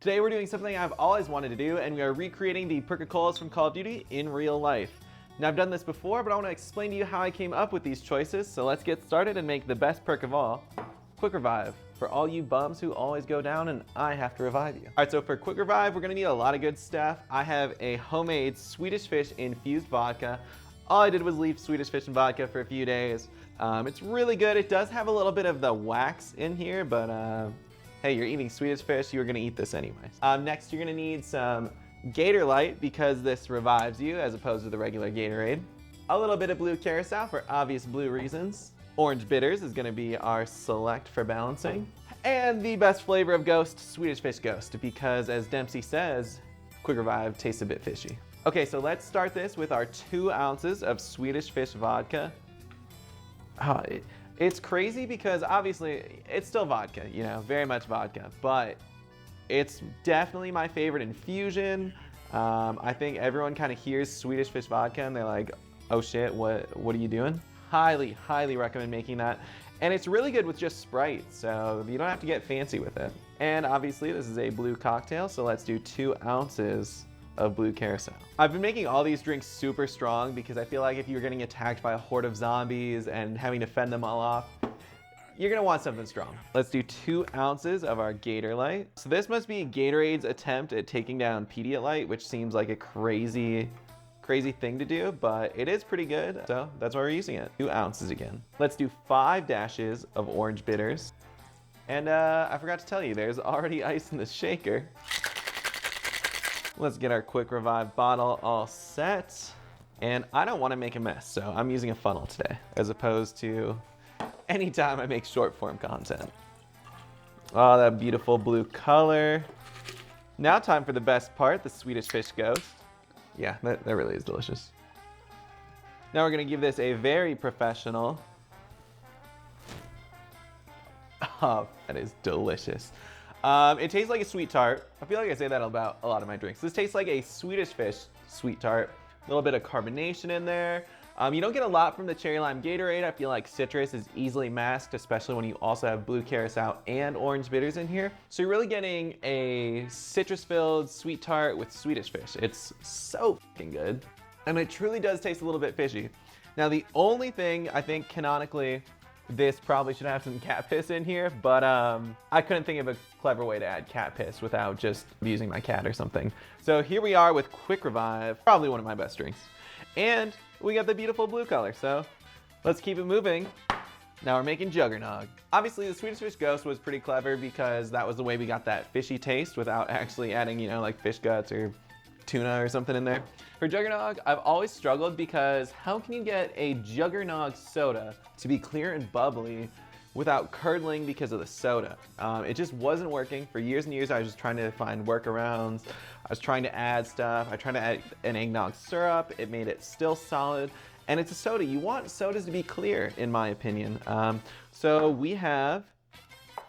Today we're doing something I've always wanted to do, and we are recreating the Perk-a-Colas from Call of Duty in real life. Now I've done this before, but I want to explain to you how I came up with these choices, so let's get started and make the best perk of all, Quick Revive, for all you bums who always go down and I have to revive you. All right, so for Quick Revive, we're gonna need a lot of good stuff. I have a homemade Swedish Fish infused vodka. All I did was leave Swedish Fish and vodka for a few days. It's really good. It does have a little bit of the wax in here, but hey, you're eating Swedish Fish, you're gonna eat this anyways. Next, you're gonna need some Gatorlye because this revives you as opposed to the regular Gatorade. A little bit of blue curacao for obvious blue reasons. Orange bitters is gonna be our select for balancing. And the best flavor of Ghost, Swedish Fish Ghost, because as Dempsey says, Quick Revive tastes a bit fishy. Okay, so let's start this with our 2 ounces of Swedish Fish vodka. It's crazy because obviously it's still vodka, you know, very much vodka, but it's definitely my favorite infusion. I think everyone kind of hears Swedish Fish vodka and they're like, oh shit, what are you doing? Highly, highly recommend making that. And it's really good with just Sprite, so you don't have to get fancy with it. And obviously this is a blue cocktail, so let's do 2 ounces of blue curacao. I've been making all these drinks super strong because I feel like if you're getting attacked by a horde of zombies and having to fend them all off, you're gonna want something strong. Let's do 2 ounces of our Gatorlye. So this must be Gatorade's attempt at taking down Pedialyte, which seems like a crazy thing to do, but it is pretty good, so that's why we're using it. 2 ounces again. Let's do 5 dashes of orange bitters. And I forgot to tell you, there's already ice in the shaker. Let's get our Quick Revive bottle all set. And I don't want to make a mess, so I'm using a funnel today, as opposed to any time I make short form content. Oh, that beautiful blue color. Now time for the best part, the Swedish Fish Ghost. Yeah, that really is delicious. Now we're gonna give this a very professional. Oh, that is delicious. It tastes like a sweet tart. I feel like I say that about a lot of my drinks. This tastes like a Swedish Fish sweet tart. A little bit of carbonation in there. You don't get a lot from the cherry lime Gatorade. I feel like citrus is easily masked, especially when you also have blue curacao and orange bitters in here. So you're really getting a citrus-filled sweet tart with Swedish Fish. It's so fucking good. And it truly does taste a little bit fishy. Now the only thing I think canonically, this probably should have some cat piss in here, but I couldn't think of a clever way to add cat piss without just using my cat or something. So here we are with Quick Revive, probably one of my best drinks. And we got the beautiful blue color, so let's keep it moving. Now we're making Juggernog. Obviously the Swedish Fish Ghost was pretty clever because that was the way we got that fishy taste without actually adding, you know, like fish guts or tuna or something in there. For Juggernog, I've always struggled because how can you get a Jugger-Nog Soda to be clear and bubbly without curdling because of the soda? It just wasn't working. For years and years, I was just trying to find workarounds. I was trying to add stuff. I tried to add an eggnog syrup. It made it still solid. And it's a soda. You want sodas to be clear, in my opinion. So we have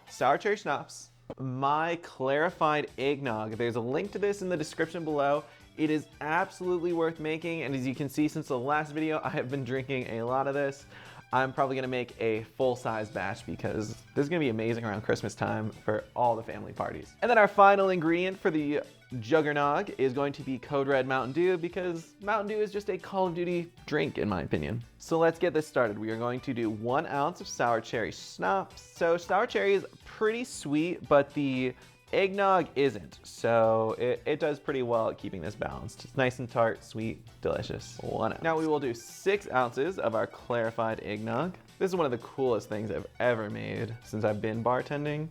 sour cherry schnapps, my Clarified eggnog. There's a link to this in the description below. It is absolutely worth making, and as you can see since the last video, I have been drinking a lot of this. I'm probably gonna make a full-size batch because this is gonna be amazing around Christmas time for all the family parties. And then our final ingredient for the Juggernog is going to be Code Red Mountain Dew because Mountain Dew is just a Call of Duty drink in my opinion. So let's get this started. We are going to do 1 ounce of sour cherry schnapps. So sour cherry is pretty sweet, but the eggnog isn't, so it does pretty well at keeping this balanced. It's nice and tart, sweet, delicious. 1 ounce. Now we will do 6 ounces of our Clarified eggnog. This is one of the coolest things I've ever made since I've been bartending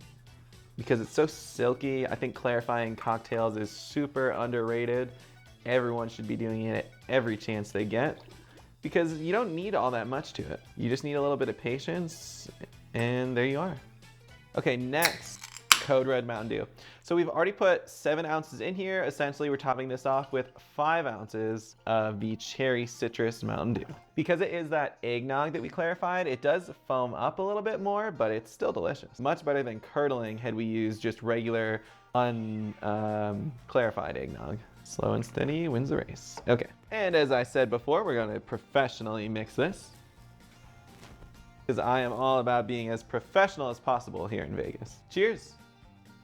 because it's so silky. I think clarifying cocktails is super underrated. Everyone should be doing it every chance they get because you don't need all that much to it. You just need a little bit of patience and there you are. Okay, next. Code Red Mountain Dew. So we've already put 7 ounces in here. Essentially, we're topping this off with 5 ounces of the cherry citrus Mountain Dew. Because it is that eggnog that we clarified, it does foam up a little bit more, but it's still delicious. Much better than curdling had we used just regular clarified eggnog. Slow and steady wins the race. Okay, and as I said before, we're gonna professionally mix this. Because I am all about being as professional as possible here in Vegas. Cheers.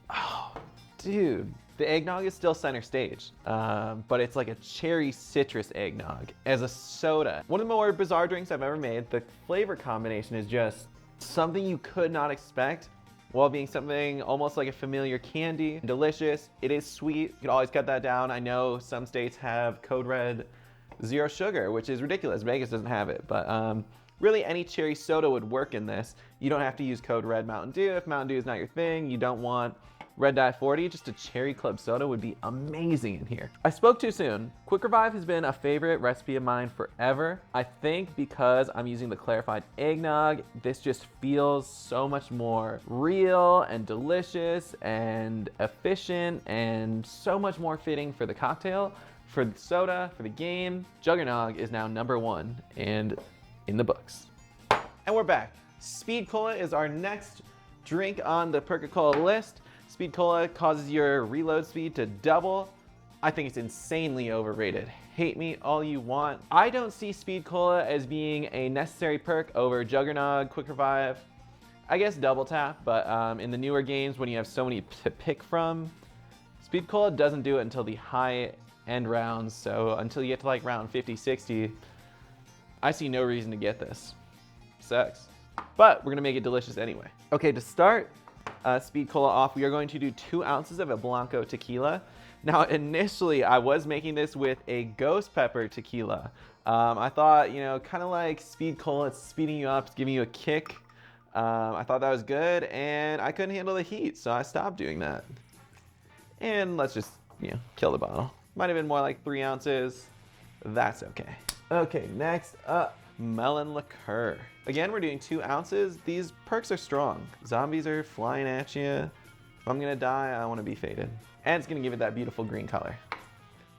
Oh, dude, The eggnog is still center stage, but it's like a cherry citrus eggnog as a soda. One of the more bizarre drinks I've ever made. The flavor combination is just something you could not expect while being something almost like a familiar candy. Delicious. It is sweet. You can always cut that down. I know some states have Code Red zero sugar, which is ridiculous. Vegas doesn't have it, but really any cherry soda would work in this. You don't have to use Code Red Mountain Dew. If Mountain Dew is not your thing, you don't want Red Dye 40, just a cherry club soda would be amazing in here. I spoke too soon. Quick Revive has been a favorite recipe of mine forever. I think because I'm using the Clarified eggnog, this just feels so much more real and delicious and efficient and so much more fitting for the cocktail, for the soda, for the game. Juggernog is now #1 and in the books. And we're back. Speed Cola is our next drink on the Perk-a-Cola list. Speed Cola causes your reload speed to double. I think it's insanely overrated. Hate me all you want. I don't see Speed Cola as being a necessary perk over Juggernog, Quick Revive, I guess Double Tap, but in the newer games when you have so many to pick from, Speed Cola doesn't do it until the high end rounds, so until you get to like round 50, 60, I see no reason to get this. Sucks. But we're gonna make it delicious anyway. Okay, to start Speed Cola off, we are going to do 2 ounces of a Blanco tequila. Now, initially, I was making this with a ghost pepper tequila. I thought, you know, kind of like Speed Cola, it's speeding you up, it's giving you a kick. I thought that was good, and I couldn't handle the heat, so I stopped doing that. And let's just, you know, kill the bottle. Might have been more like 3 ounces. That's okay. Okay, next up, melon liqueur. Again, we're doing 2 ounces. These perks are strong. Zombies are flying at you. If I'm gonna die, I wanna be faded. And it's gonna give it that beautiful green color.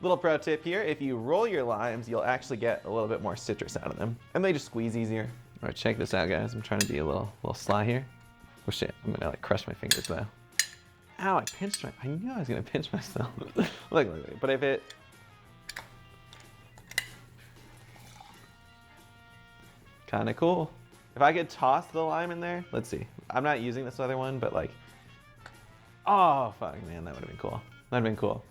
Little pro tip here, if you roll your limes, you'll actually get a little bit more citrus out of them. And they just squeeze easier. All right, check this out, guys. I'm trying to be a little sly here. Oh shit, I'm gonna like crush my fingers though. Ow, I pinched my, I knew I was gonna pinch myself. look, but if it, kind of cool. If I could toss the lime in there, let's see. I'm not using this other one, but like, oh fuck, man, that would have been cool. That'd have been cool.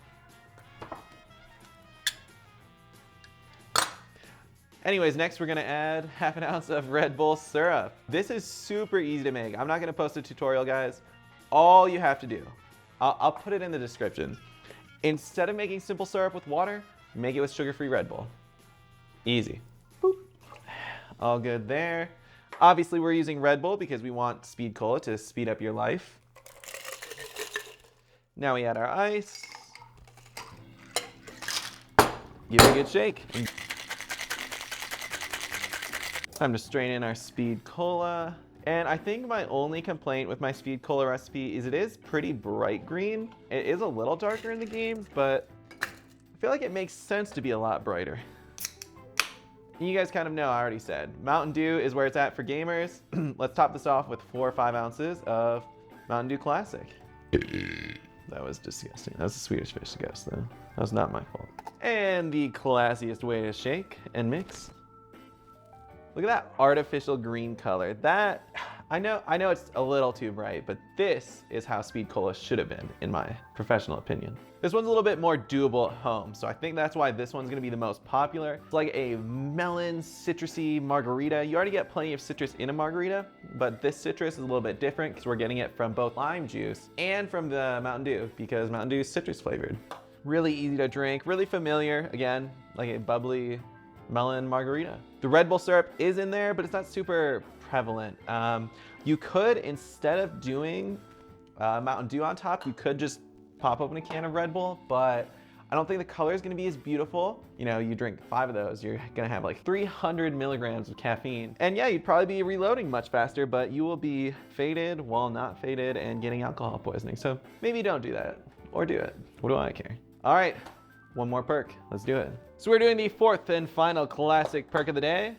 Anyways, next we're gonna add 1/2 ounce of Red Bull syrup. This is super easy to make. I'm not gonna post a tutorial, guys. All you have to do, I'll put it in the description. Instead of making simple syrup with water, make it with sugar-free Red Bull. Easy. Boop. All good there. Obviously, we're using Red Bull because we want Speed Cola to speed up your life. Now we add our ice. Give it a good shake. Time to strain in our Speed Cola. And I think my only complaint with my Speed Cola recipe is it is pretty bright green. It is a little darker in the game, but I feel like it makes sense to be a lot brighter. You guys kind of know, I already said. Mountain Dew is where it's at for gamers. Let's top this off with 4 or 5 ounces of Mountain Dew Classic. That was disgusting. That was a Swedish Fish Ghost though. That was not my fault. And the classiest way to shake and mix. Look at that artificial green color. That, I know it's a little too bright, but this is how Speed Cola should have been, in my professional opinion. This one's a little bit more doable at home, so I think that's why this one's gonna be the most popular. It's like a melon citrusy margarita. You already get plenty of citrus in a margarita, but this citrus is a little bit different because we're getting it from both lime juice and from the Mountain Dew, because Mountain Dew is citrus flavored. Really easy to drink, really familiar, again, like a bubbly melon margarita. The Red Bull syrup is in there, but it's not super prevalent. You could, instead of doing Mountain Dew on top, you could just pop open a can of Red Bull, but I don't think the color is gonna be as beautiful. You know, you drink 5 of those, you're gonna have like 300 milligrams of caffeine. And yeah, you'd probably be reloading much faster, but you will be faded while not faded and getting alcohol poisoning. So maybe don't do that, or do it. What do I care? All right, one more perk, let's do it. So we're doing the 4th and final classic perk of the day,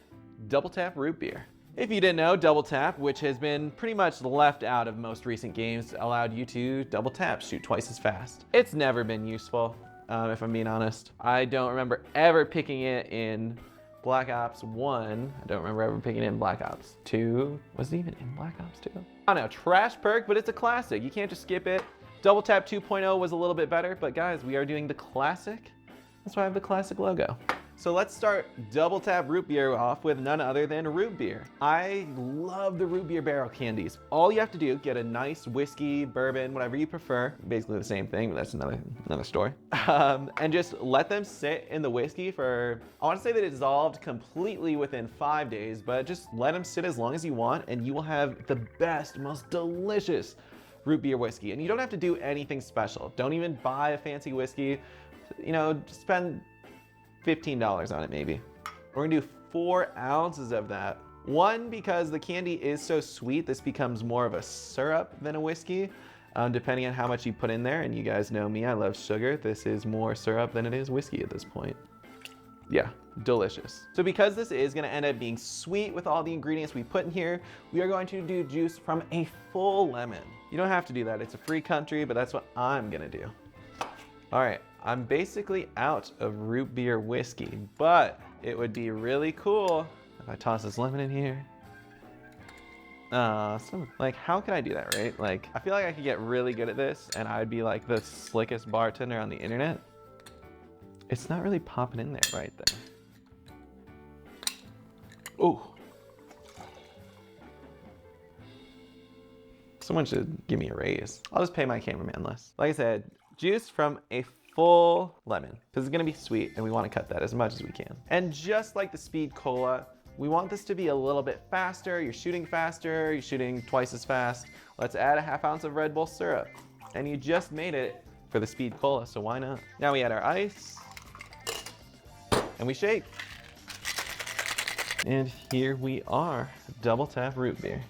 Double Tap Root Beer. If you didn't know, Double Tap, which has been pretty much left out of most recent games, allowed you to double tap, shoot twice as fast. It's never been useful, if I'm being honest. I don't remember ever picking it in Black Ops 1. I don't remember ever picking it in Black Ops 2. Was it even in Black Ops 2? I don't know, trash perk, but it's a classic. You can't just skip it. Double Tap 2.0 was a little bit better, but guys, we are doing the classic. That's why I have the classic logo. So let's start Double Tap root beer off with none other than root beer. I love the root beer barrel candies. All you have to do, get a nice whiskey, bourbon, whatever you prefer, basically the same thing, but that's another story. And just let them sit in the whiskey for, I want to say that it dissolved completely within 5 days, but just let them sit as long as you want and you will have the best, most delicious root beer whiskey. And you don't have to do anything special. Don't even buy a fancy whiskey. You know, just spend $15 on it maybe. We're gonna do 4 ounces of that. One, because the candy is so sweet, this becomes more of a syrup than a whiskey, depending on how much you put in there. And you guys know me, I love sugar. This is more syrup than it is whiskey at this point. Yeah, delicious. So because this is gonna end up being sweet with all the ingredients we put in here, we are going to do juice from a full lemon. You don't have to do that, it's a free country, but that's what I'm gonna do. All right, I'm basically out of root beer whiskey, but it would be really cool if I toss this lemon in here. Like, how can I do that, right? Like, I feel like I could get really good at this and I'd be like the slickest bartender on the internet. It's not really popping in there right there. Ooh. Someone should give me a raise. I'll just pay my cameraman less. Like I said, juice from a full lemon, because it's gonna be sweet and we wanna cut that as much as we can. And just like the speed cola, we want this to be a little bit faster. You're shooting faster, you're shooting twice as fast. Let's add a ½ ounce of Red Bull syrup. And you just made it for the speed cola, so why not? Now we add our ice and we shake. And here we are, Double Tap root beer.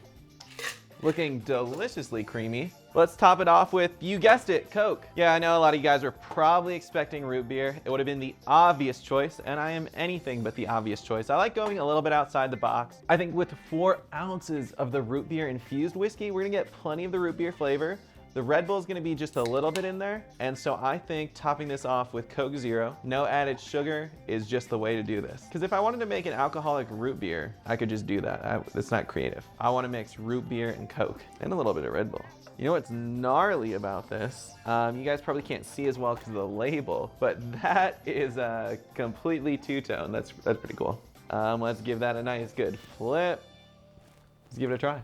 Looking deliciously creamy. Let's top it off with, you guessed it, Coke. Yeah, I know a lot of you guys were probably expecting root beer. It would have been the obvious choice, and I am anything but the obvious choice. I like going a little bit outside the box. I think with 4 ounces of the root beer infused whiskey, we're gonna get plenty of the root beer flavor. The Red Bull is gonna be just a little bit in there. And so I think topping this off with Coke Zero, no added sugar, is just the way to do this. Because if I wanted to make an alcoholic root beer, I could just do that. It's not creative. I wanna mix root beer and Coke and a little bit of Red Bull. You know what's gnarly about this? You guys probably can't see as well because of the label, but that is completely two-tone. That's pretty cool. Let's give that a nice good flip. Let's give it a try.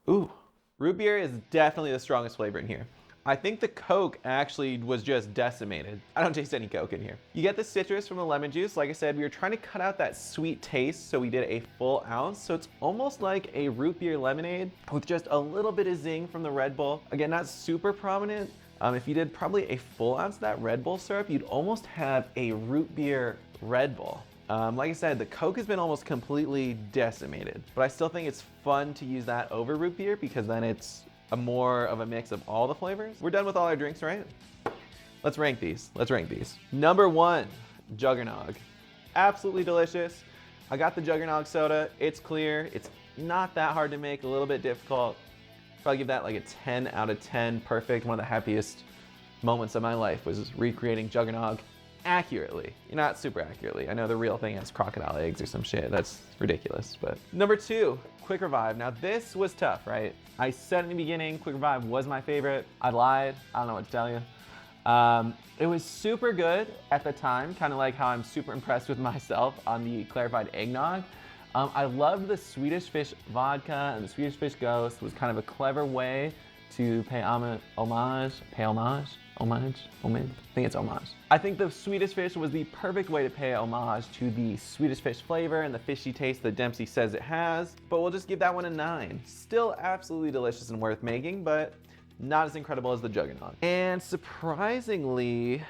Ooh. Root beer is definitely the strongest flavor in here. I think the Coke actually was just decimated. I don't taste any Coke in here. You get the citrus from the lemon juice. Like I said, we were trying to cut out that sweet taste, so we did a full ounce. So it's almost like a root beer lemonade with just a little bit of zing from the Red Bull. Again, not super prominent. If you did probably a full ounce of that Red Bull syrup, you'd almost have a root beer Red Bull. Like I said, the Coke has been almost completely decimated, but I still think it's fun to use that over root beer because then it's more of a mix of all the flavors. We're done with all our drinks, right? Let's rank these. Number 1, Juggernog. Absolutely delicious. I got the Juggernog soda. It's clear. It's not that hard to make, a little bit difficult. Probably give that like a 10 out of 10. Perfect. One of the happiest moments of my life was recreating Juggernog accurately. Not super accurately. I know the real thing has crocodile eggs or some shit. That's ridiculous, but. Number 2, Quick Revive. Now this was tough, right? I said in the beginning, Quick Revive was my favorite. I lied. I don't know what to tell you. It was super good at the time, kind of like how I'm super impressed with myself on the Clarified eggnog. I loved the Swedish Fish vodka, and the Swedish Fish Ghost was kind of a clever way to pay homage. I think it's homage. I think the Swedish Fish was the perfect way to pay homage to the Swedish Fish flavor and the fishy taste that Dempsey says it has, but we'll just give that one a 9. Still absolutely delicious and worth making, but not as incredible as the Juggernog. And surprisingly,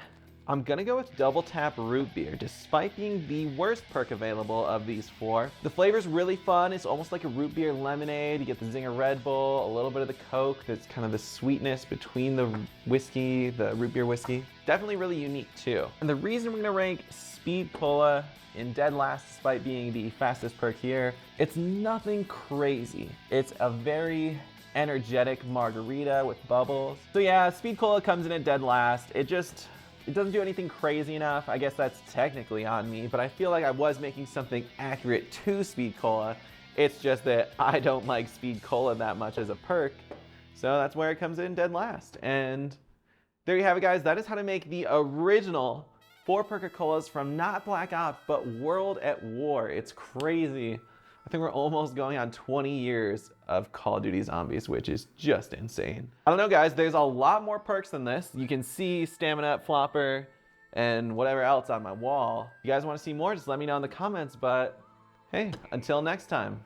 I'm gonna go with Double Tap root beer, despite being the worst perk available of these 4. The flavor's really fun. It's almost like a root beer lemonade. You get the zing of Red Bull, a little bit of the Coke. That's kind of the sweetness between the whiskey, the root beer whiskey. Definitely really unique too. And the reason we're gonna rank Speed Cola in dead last, despite being the fastest perk here, it's nothing crazy. It's a very energetic margarita with bubbles. So yeah, Speed Cola comes in at dead last. It doesn't do anything crazy enough. I guess that's technically on me, but I feel like I was making something accurate to Speed Cola. It's just that I don't like Speed Cola that much as a perk. So that's where it comes in dead last. And there you have it, guys. That is how to make the original 4 Perk-a-Colas from not Black Ops, but World at War. It's crazy. I think we're almost going on 20 years of Call of Duty Zombies, which is just insane. I don't know, guys. There's a lot more perks than this. You can see Stamina Up Flopper and whatever else on my wall. If you guys want to see more, just let me know in the comments. But hey, until next time.